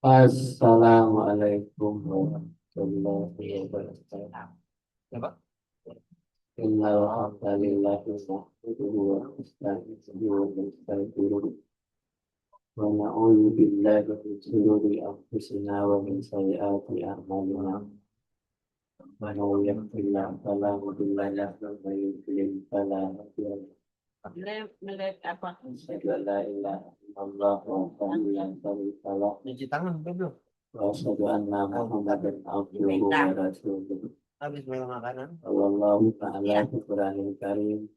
Assalamualaikum warahmatullahi wabarakatuh. Innal hamdalillah nahmaduhu wa nasta'inuhu wa nastaghfiruh wa na'udzu billahi min shururi anfusina wa min sayyiati a'malina. Man yahdihillahu fala mudilla lahu wa man yudlil fala hadiya lahu. Asyhadu an la ilaha illallah wahdahu la syarika lah Cuci tangan belum? wa asyhadu anna Muhammadan abduhu wa rasuluh. Habis makan makanan. Sallallahu ta'ala fi Qur'anil Karim.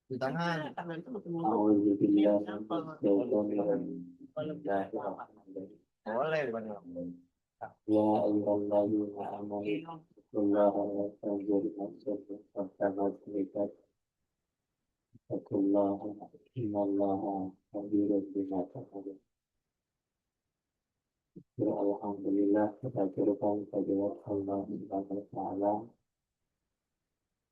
Cuci tangan. A'udzu billahi minasyaitonir rajim. Bismillahirrahmanirrahim. Boleh banyak. Ya ayyuhalladzina amanu taqullaha wa tanzur nafsun ma qaddamat taqullaha innallaha khabirun bima ta'malun. Alhamdulillah kita aturkan kehadirat Allah Subhanahu wa taala.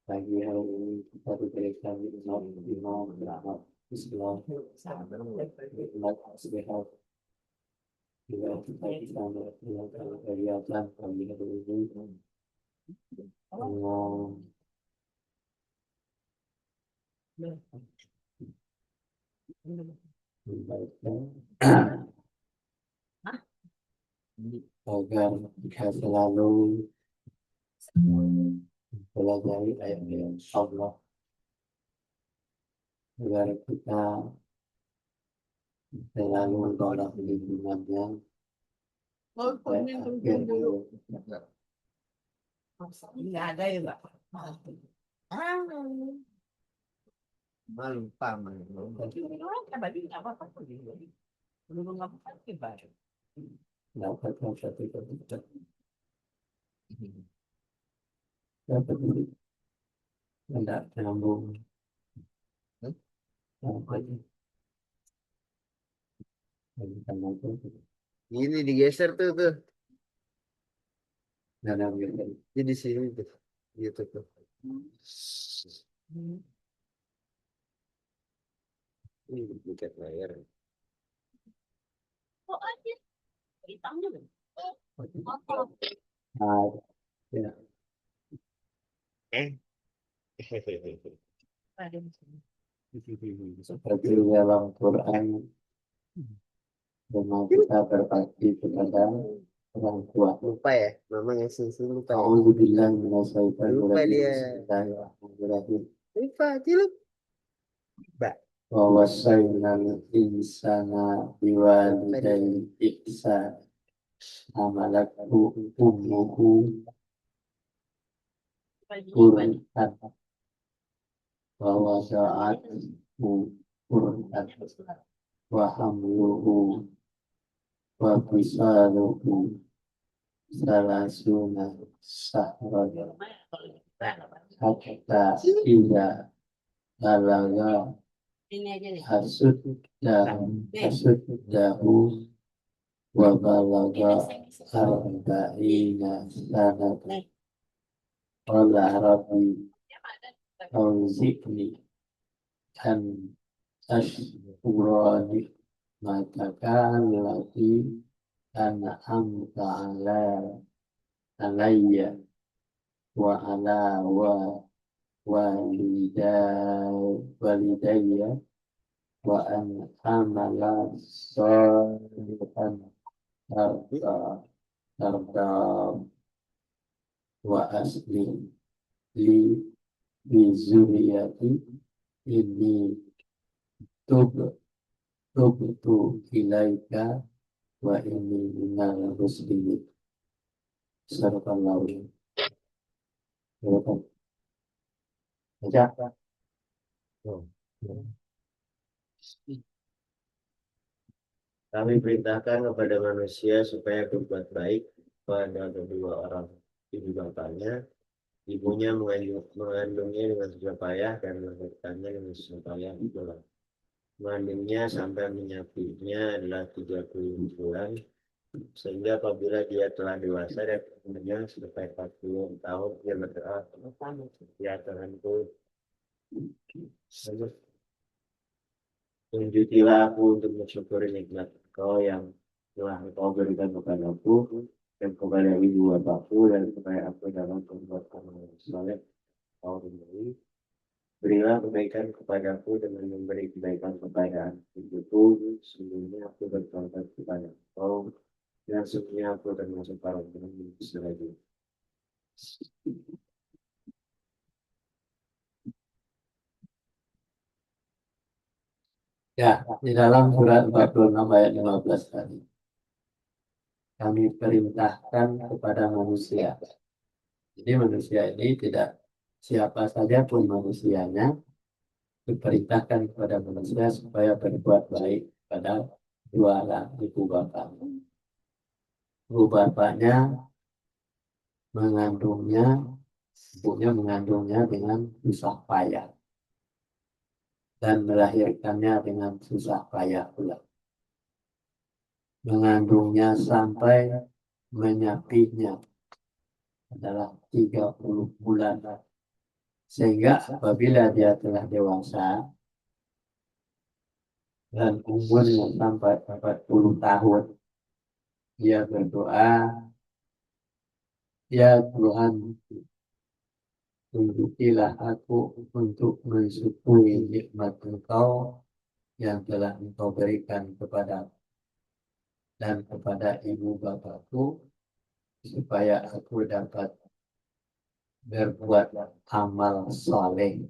Pagi hari ini kita diberikan imam rahmat Islam, nikmat sehat. Bila kita bisa melakukan kegiatan pagi hari ini, agar kita selalu mempelajari ayat-ayat Allah, agar kita selalu menolak lingkungannya. Nggak ada ya, Pak? Malu paman. Dapatkan satu kebenaran. Dapat tidak nyambung. Ini digeser tuh. Jadi Di sini tuh. Gitu tuh. Ini bukan layar. ya. Seperti dalam Quran, memang kita berbakti kepada orang tua. Lupa ya, mama ngasih lupa ya. A'udzubillahi minasyaitonir Lupa rajim. dia. Bismillahirrahmanirrahim. Lupa tilup. Wa wasainal insana biwalidayhi ihsana. Hamalatu ummuhu kurhan wa wada'athu kurhan wa hamluhu wa fisaluhu salasuna sahran hatta idza balagha asuddahu wa balagha arba'ina sanatan qala rabbi awzi'ni an ashkura ni'mataka allati an'amta alayya wa ala walidayya wa an amala shalihan tarda wa asli li bi zuriyati inni tubtu ilaika wa inni minal muslimin. Sadaqallahu. Baca. Kami perintahkan kepada manusia supaya berbuat baik pada kedua orang ibu bapaknya. Ibunya mengandungnya dengan susah payah dan melahirkannya dengan susah payah pula. Mengandungnya sampai menyapitnya adalah 30 bulan. Sehingga apabila dia telah dewasa dan umurnya sampai 40 tahun, dia berdoa, ya Tuhanku, tunjukilah aku untuk mensyukuri nikmat Engkau yang telah engkau berikan kepadaku dan kepada ibu bapakku dan kepada aku dalam perbuatan yang soleh kau ridhoi. Berilah kebaikan kepadaku dengan memberi kebaikan kepada anak cucuku. Sesungguhnya aku bertobat kepada engkau dan sesungguhnya aku termasuk para penghuni surga. Ya, di dalam surat 46 ayat 15 tadi, kami perintahkan kepada manusia. Jadi manusia ini tidak siapa saja pun manusianya diperintahkan kepada manusia supaya berbuat baik pada dua orang ibu bapak. Ibu bapaknya mengandungnya, ibunya mengandungnya dengan susah payah dan melahirkannya dengan susah payah pula. Mengandungnya sampai menyapinya adalah 30 bulan. Sehingga apabila dia telah dewasa dan umurnya sampai 40 tahun, dia berdoa, ya Tuhan, tunjukilah aku untuk mensyukuri nikmat Engkau yang telah Engkau berikan kepada dan kepada ibu bapakku, supaya aku dapat berbuat amal soleh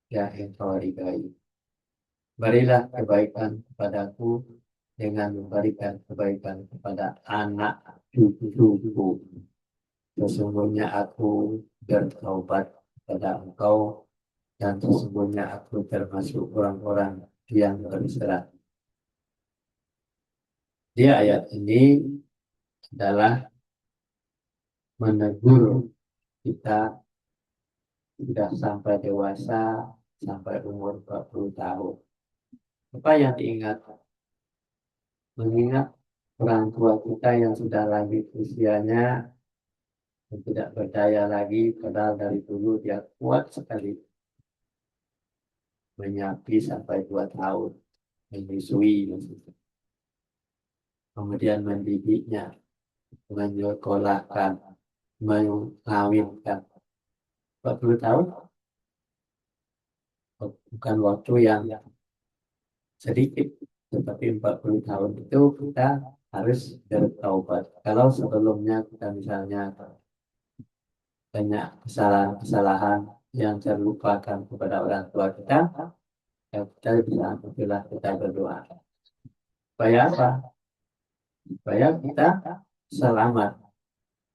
yang Engkau ridhai. Berilah kebaikan kepadaku dengan memberikan kebaikan kepada anak cucuku. Sesungguhnya aku bertaubat kepada Engkau dan sesungguhnya aku termasuk orang-orang yang berserah. Di ayat ini adalah menegur kita sudah sampai dewasa, sampai umur 40 tahun. Apa yang diingat? Mengingat orang tua kita yang sudah lanjut usianya dan tidak berdaya lagi, padahal dari dulu dia kuat sekali menyapi sampai 2 tahun, menyusui maksudnya. Kemudian mendidiknya, menyekolahkan, mengawinkan. 40 tahun bukan waktu yang sedikit, tetapi 40 tahun itu kita harus bertaubat. Kalau sebelumnya kita misalnya banyak kesalahan-kesalahan yang terlupakan kepada orang tua kita, ya kita bisa itulah kita berdoa. Supaya apa? Supaya kita selamat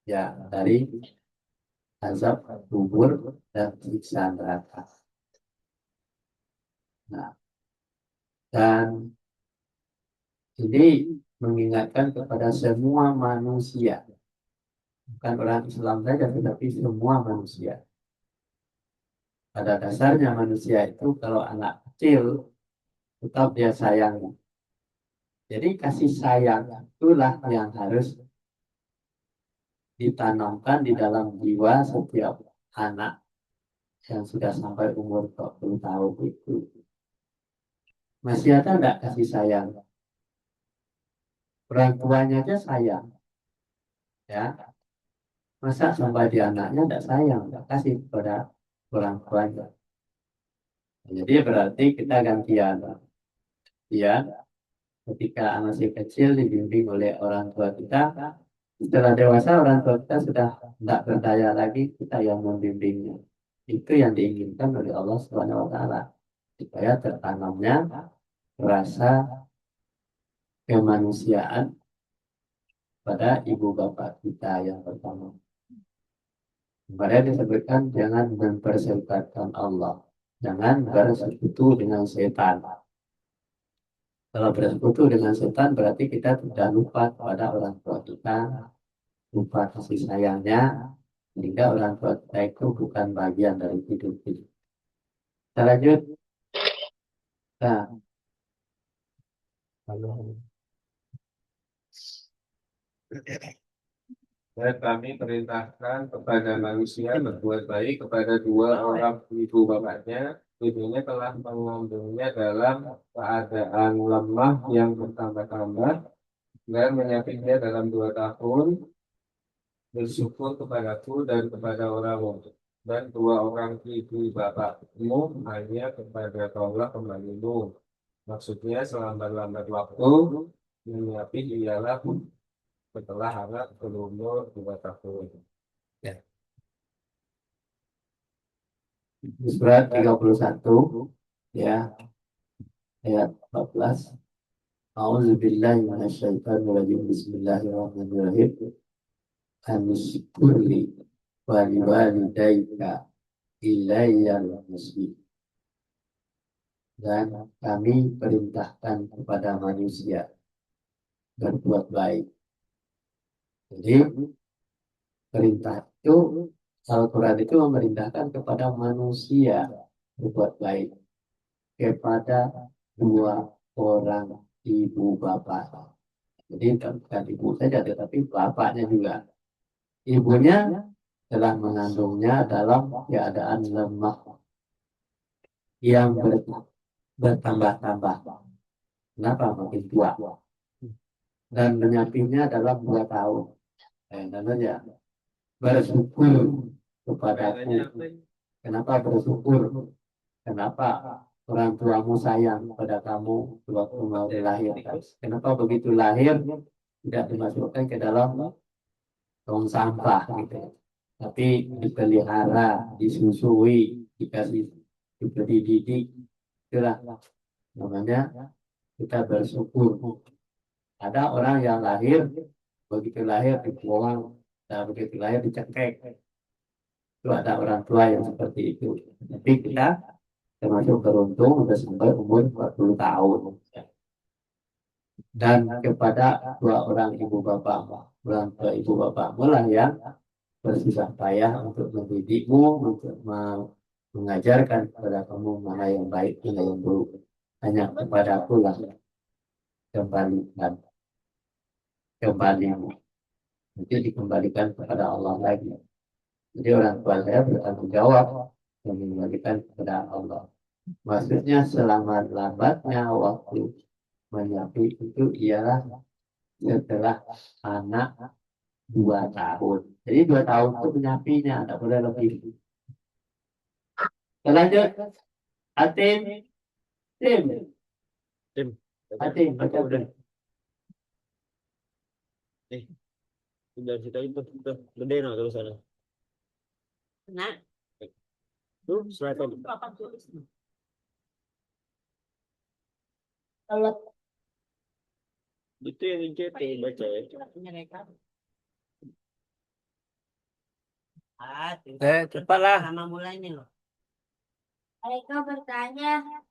ya dari azab kubur dan siksa neraka. Nah, dan ini mengingatkan kepada semua manusia, bukan orang Islam saja, tetapi semua manusia. Pada dasarnya manusia itu kalau anak kecil tetap dia sayang. Jadi kasih sayang itulah yang harus ditanamkan di dalam jiwa setiap anak yang sudah sampai umur 20 tahun itu. Masih ada enggak kasih sayang? Orang tuanya aja sayang. Ya, masa sampai di anaknya enggak sayang, enggak kasih kepada orang tuanya. Jadi berarti kita gantian. Ya, ketika masih kecil dibimbing oleh orang tua kita, setelah dewasa orang tua kita sudah tidak berdaya lagi, kita yang membimbingnya. Itu yang diinginkan oleh Allah Subhanahu wa taala, supaya tertanamnya rasa kemanusiaan pada ibu bapak kita yang pertama. Kemudian disebutkan jangan mempersekutukan Allah, jangan bersekutu dengan setan. Kalau bersekutu dengan setan berarti kita sudah lupa kepada orang tua kita, lupa kasih sayangnya, sehingga orang tua kita itu bukan bagian dari hidup kita. Kita lanjut. Nah, dan kami perintahkan kepada manusia berbuat baik kepada dua orang ibu bapaknya. Ibunya telah mengandungnya dalam keadaan lemah yang bertambah-tambah dan menyampainya dalam 2 tahun, bersyukur kepadaku dan kepada orang dan dua orang ibu bapakmu hanya kepada Allah kembalimu. Maksudnya selambat-lambat waktu menyiapin ialah setelah anak berumur 2 tahun. Ya. Surat 31 ya ayat 14. A'udzubillahi minasyaitonirrajim. Bismillahirrahmanirrahim. Anishkurli wa liwalidayka ilayyal masih. Dan kami perintahkan kepada manusia berbuat baik. Jadi perintah itu, Al-Quran itu memerintahkan kepada manusia berbuat baik kepada dua orang ibu bapak. Jadi bukan ibu saja, tetapi bapaknya juga. Ibunya telah mengandungnya dalam keadaan lemah yang bertambah-tambah. Kenapa? Makin tua. Dan menyapihnya dalam 2 tahun. Namanya bersyukur kepadaku. Kenapa bersyukur? Kenapa orang tuamu sayang pada kamu waktu mau dilahirkan? Kenapa begitu lahir tidak dimasukkan ke dalam tong sampah gitu? Tapi dipelihara, disusui, dikasih, diberi didik, itulah namanya kita bersyukur. Ada orang yang lahir, begitu lahir dibuang, dan begitu lahir dicekek. Itu ada orang tua yang seperti itu. Tapi kita termasuk beruntung sudah sampai umur 40 tahun. Dan kepada dua orang ibu bapak, orang tua ibu bapakmu lah yang bersusah payah untuk mendidikmu, untuk mengajarkan kepada kamu mana yang baik, mana yang buruk. Hanya kepada aku lah kembalikan kembalimu. Itu dikembalikan kepada Allah lagi. Jadi orang tua saya bertanggung jawab dan mengembalikan kepada Allah. Maksudnya selamat-lambatnya waktu menyapi itu ialah setelah anak 2 tahun. Jadi 2 tahun itu menyapinya, tidak boleh lebih. Lanjut, Atin, Tim, Atin, baca udah. Dari situ itu gede no tulisannya. Nah, Tuh surat itu. papan tulis. Itu yang dicetak baca ya. Cepatlah. Nama mulainya loh. Mereka bertanya,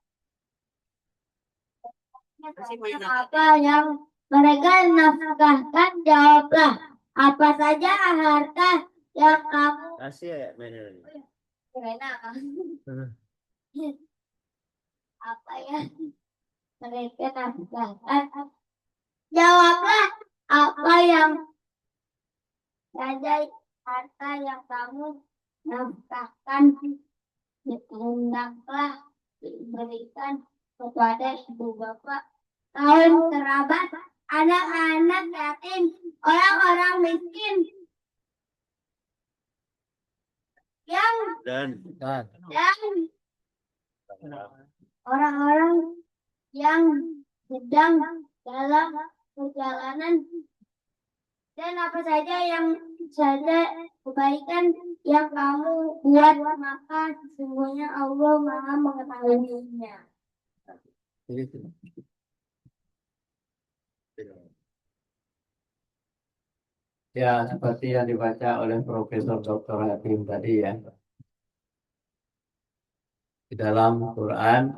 Masih main apa yang mereka nafkahkan? Jawablah, apa saja harta yang kamu Kasih ya mainan. Rena, apa yang mereka nafkahkan? Jawablah, apa yang saja harta yang kamu nafkahkan, hendaklah diberikan kepada ibu bapak, kaum kerabat, anak-anak yatim, orang-orang miskin Dan dan orang-orang yang sedang dalam perjalanan, dan apa saja kebaikan yang kamu buat, maka sesungguhnya Allah Maha mengetahuinya. Ya, seperti yang dibaca oleh Profesor Dr. Hakim tadi ya. Di dalam Quran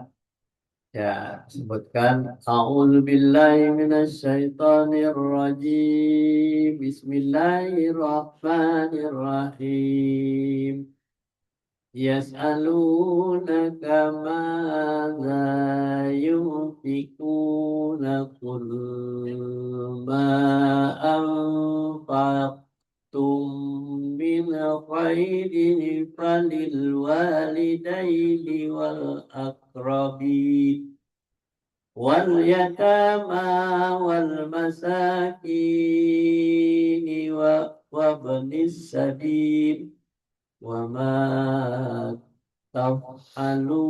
ya sebutkan A'udzubillahi minasyaitonirrajim. Bismillahirrahmanirrahim. Yas'alunaka madza yunfikuna qul ma anfaqtum min khairin falil walidaini wal aqrabin wal yatama wal masakin wa ibnis sabil wa ma taf'alu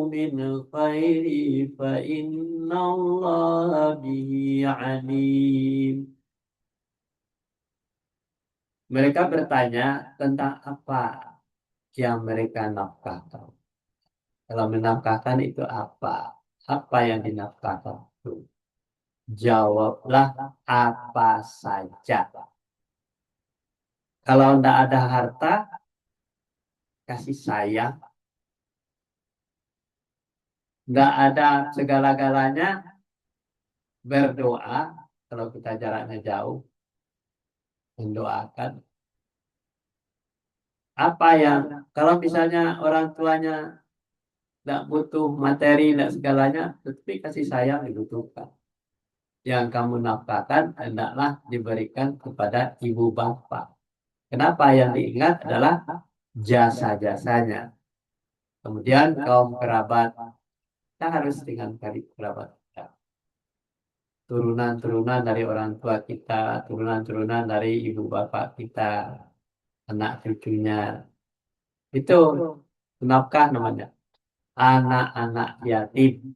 min khairi fa innallaha bihi alim. Mereka bertanya tentang apa yang mereka nafkahkan. Kalau menafkahkan itu apa? Apa yang dinafkahkan itu? Jawablah apa saja. Kalau tidak ada harta, kasih sayang. Tidak ada segala-galanya, berdoa. Kalau kita jaraknya jauh, mendoakan. Apa yang, kalau misalnya orang tuanya tidak butuh materi, tidak segalanya, tetapi kasih sayang dibutuhkan. Yang kamu nafkahkan hendaklah diberikan kepada ibu bapak. Kenapa yang diingat adalah jasa-jasanya. Kemudian kaum kerabat, kita harus dengan karib kerabat kita. Turunan-turunan dari orang tua kita, turunan-turunan dari ibu bapak kita, anak cucunya. Itu nafkah namanya. Anak-anak yatim,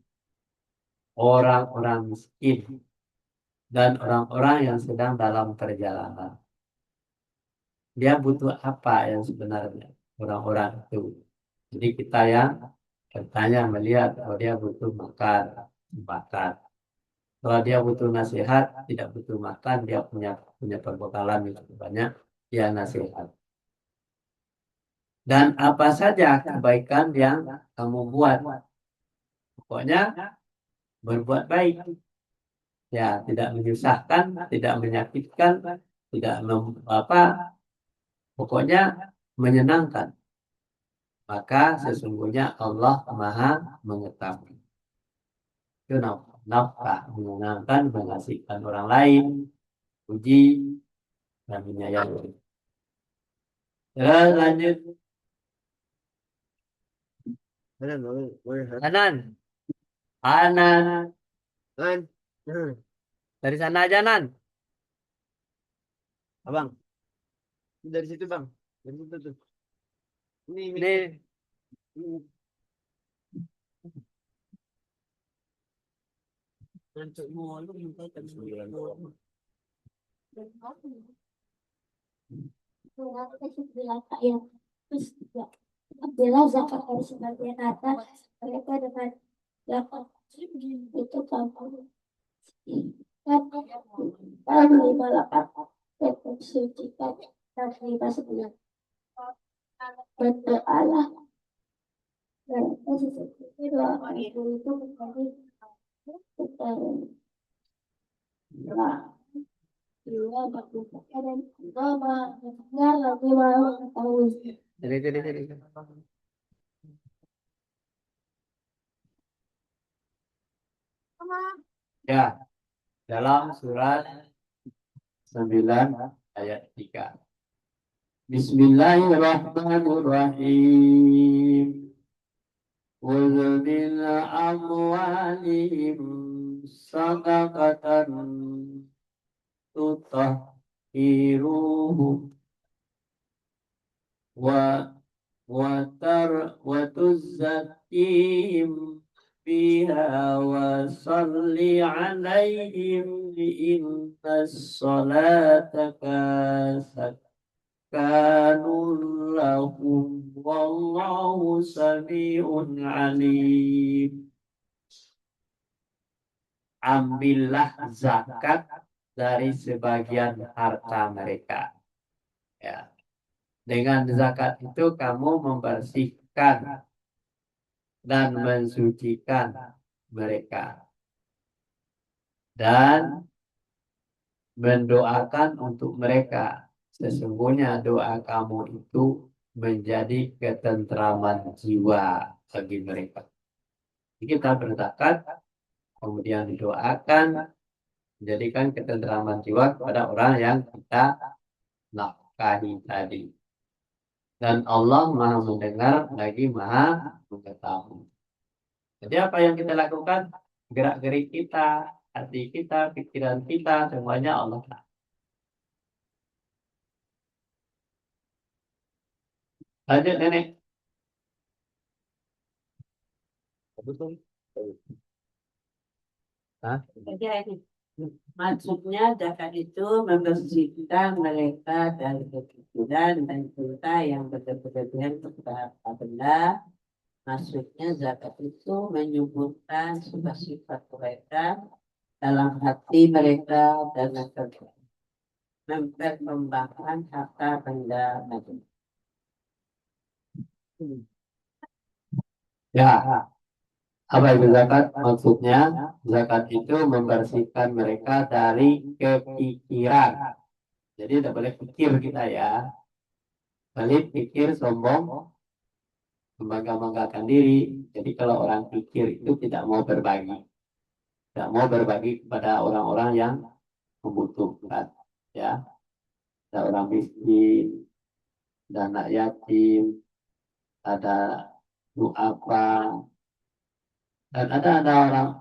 orang-orang miskin, dan orang-orang yang sedang dalam perjalanan. Dia butuh apa yang sebenarnya orang-orang itu. Jadi kita yang bertanya melihat kalau dia butuh makan, kalau dia butuh nasihat, tidak butuh makan, dia punya perbekalan yang cukup banyak, ya nasihat. Dan apa saja kebaikan yang kamu buat, pokoknya berbuat baik. Ya, tidak menyusahkan, tidak menyakitkan, tidak pokoknya menyenangkan. Maka sesungguhnya Allah Maha mengetahui. Itu nafkah, menyenangkan, mengasihkan orang lain, puji, dan menyayangi. Terus lanjut. Anan. Anan. Dari sana aja, Nan. Abang. Dari situ bang, dari situ tuh. Ini. Apabila zakat dari sebagian harta mereka dengan zakat itu kamu kan 58 dan mensucikan dan 59 berdoalah mereka sesungguhnya doa mereka itu menjadi dia berdoa dan doa mendengar lebih mahu mengetahui. Jadi. Ya, dalam surat 9 ayat 3. Bismillahirrahmanirrahim. Khudh min amwalihim sadaqatan tutahhiruhum wa tuzakkihim biha wa salli alaihim innas salata kanun lahum wallahu sami'un alim. Ambillah zakat dari sebagian harta mereka. Ya. Dengan zakat itu kamu membersihkan dan mensucikan mereka. Dan mendoakan untuk mereka. Sesungguhnya doa kamu itu menjadi ketentraman jiwa bagi mereka. Jadi kita berzakat, kemudian didoakan, menjadikan ketentraman jiwa kepada orang yang kita nafkahi tadi. Dan Allah Maha mendengar lagi Maha mengetahui. Jadi apa yang kita lakukan? gerak-gerik kita, hati kita, pikiran kita, semuanya Allah tahu. Lanjut nenek. Betul. Jadi ini maksudnya zakat itu membersihkan mereka dari kekecilan dan cinta yang berlebihan kepada benda. Maksudnya zakat itu menyuburkan sifat-sifat mereka dalam hati mereka dan memperkembangkan harta benda mereka. Ya, apa itu zakat? Maksudnya zakat itu membersihkan mereka dari kepikiran. Jadi tidak boleh pikir kita ya. Balik pikir sombong, membangga-banggakan diri. Jadi kalau orang pikir itu tidak mau berbagi. Tidak mau berbagi kepada orang-orang yang membutuhkan. Ya, ada orang miskin, ada anak yatim, ada duafa, dan ada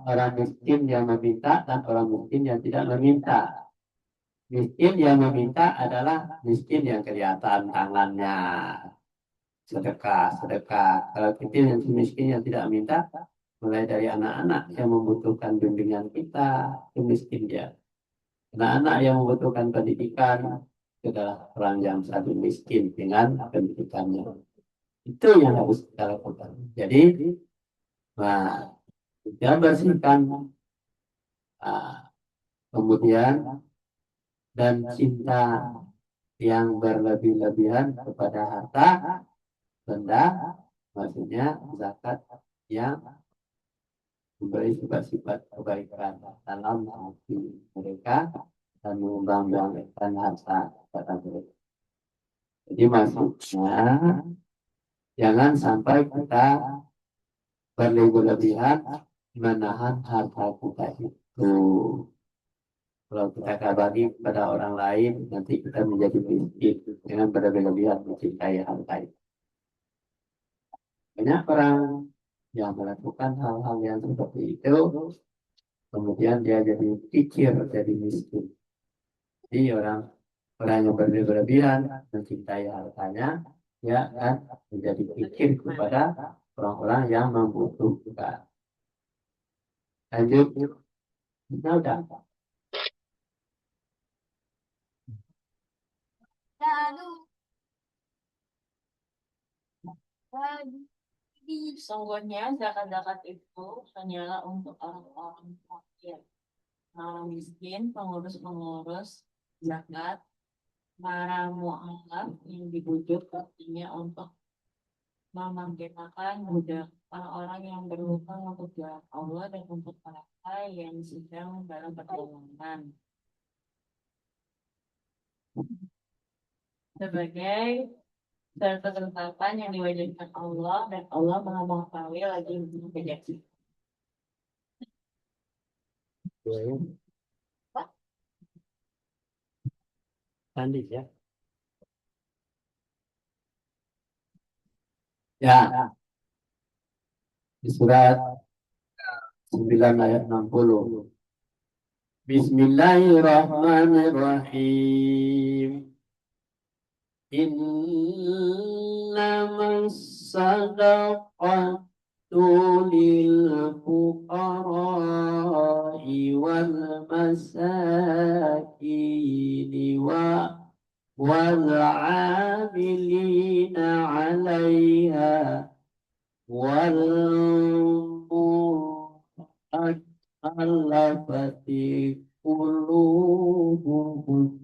orang miskin yang meminta dan orang miskin yang tidak meminta. Miskin yang meminta adalah miskin yang kelihatan tangannya, sedekah, sedekah. Kalau kita yang miskin yang tidak minta, mulai dari anak-anak yang membutuhkan bimbingan kita, itu miskin dia. Anak-anak yang membutuhkan pendidikan, itu adalah orang yang sangat miskin dengan pendidikannya. Itu yang harus kita lakukan. Jadi, nah, kita bersihkan, kemudian dan cinta yang berlebih-lebihan kepada harta benda, maksudnya zakat yang memberi sifat-sifat kebaikan dalam hati mereka dan mengembangkan harta pada mereka. Jadi maksudnya jangan sampai kita berlebih-lebihan menahan harta kita itu. Kalau kita bagi kepada orang lain, nanti kita menjadi miskin dengan berlebih-lebihan mencintai harta itu. Banyak orang yang melakukan hal-hal yang seperti itu, kemudian dia jadi kikir, jadi miskin. Jadi orang yang berlebihan mencintai hartanya, ya kan menjadi kikir kepada orang-orang yang membutuhkan. Lanjut, kita udah. Sesungguhnya zakat-zakat itu hanyalah untuk orang-orang fakir, orang miskin, pengurus-pengurus zakat, para mu'alaf yang dibujuk artinya untuk memagetakan budak orang-orang yang berhutang untuk jalan Allah dan untuk mereka yang sedang dalam perjalanan sebagai serta ketetapan yang diwajibkan Allah dan Allah Maha Mengetahui lagi bijaksana. Tandis ya. Ya, di surat 9 ayat 60. Bismillahirrahmanirrahim. Innamas sadaqatu lil fuqara'i wal masakini wal 'amilina 'alaiha wal mu'allafati qulubuhum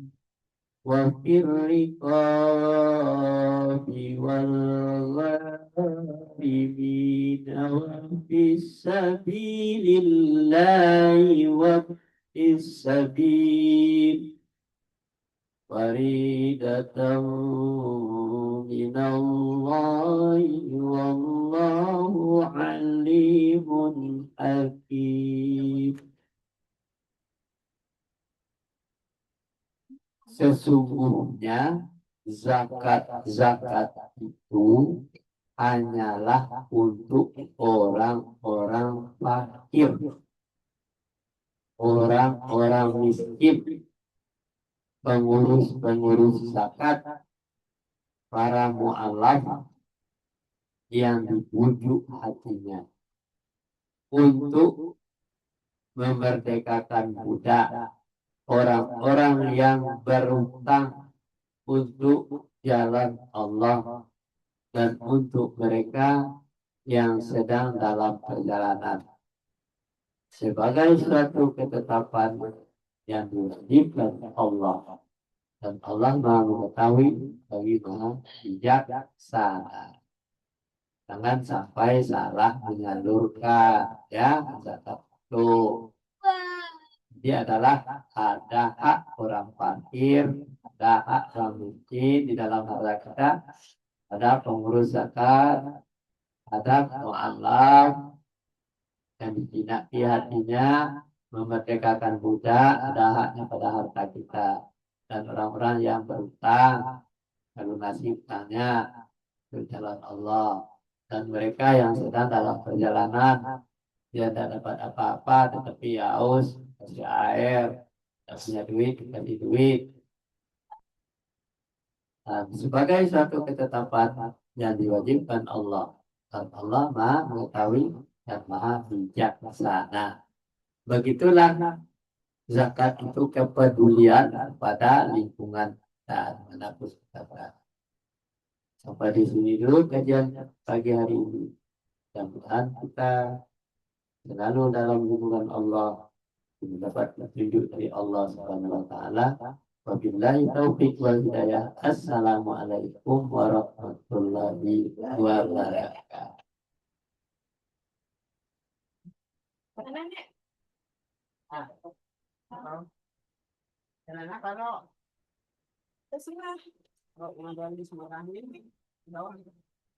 wa fir riqabi wal gharibina wa fis sabilillahi wa fis sabil faridatan minallahi wallahu alimun hakim. Sesungguhnya zakat itu hanyalah untuk orang-orang fakir, orang-orang miskin, pengurus-pengurus zakat, para mu'alaf yang dibujuk hatinya untuk memerdekakan budak, orang-orang yang berutang untuk jalan Allah, dan untuk mereka yang sedang dalam perjalanan, sebagai suatu ketetapan yang diwajibkan Allah, dan Allah Maha mengetahui bagi Maha bijaksana. Jangan sampai salah menyalurkan, ya, zakat itu. Dia adalah ada hak orang fakir, ada hak orang miskin di dalam harta kita, ada pengurus zakat, ada mu'alaf yang dijinaki hatinya, memerdekakan budak, ada haknya pada harta kita, dan orang-orang yang berutang, melunasi utangnya ke jalan Allah, dan mereka yang sedang dalam perjalanan, dia tidak dapat apa-apa tetapi haus, kasih air, tidak punya duit, dikasih duit. Nah, sebagai suatu ketetapan yang diwajibkan Allah, dan Allah Maha mengetahui dan Maha bijaksana. Begitulah zakat itu kepedulian pada lingkungan dan manapun kita berada. Sampai di sini dulu kajian pagi hari ini. Mudah-mudahan kita selalu dalam hubungan Allah, mendapat petunjuk dari Allah Subhanahu wa taala. Wabillahi taufiq wal hidayah. Assalamualaikum warahmatullahi wabarakatuh. Jalan apa lo? Terserah. Kalau ngadal di Semarang ini,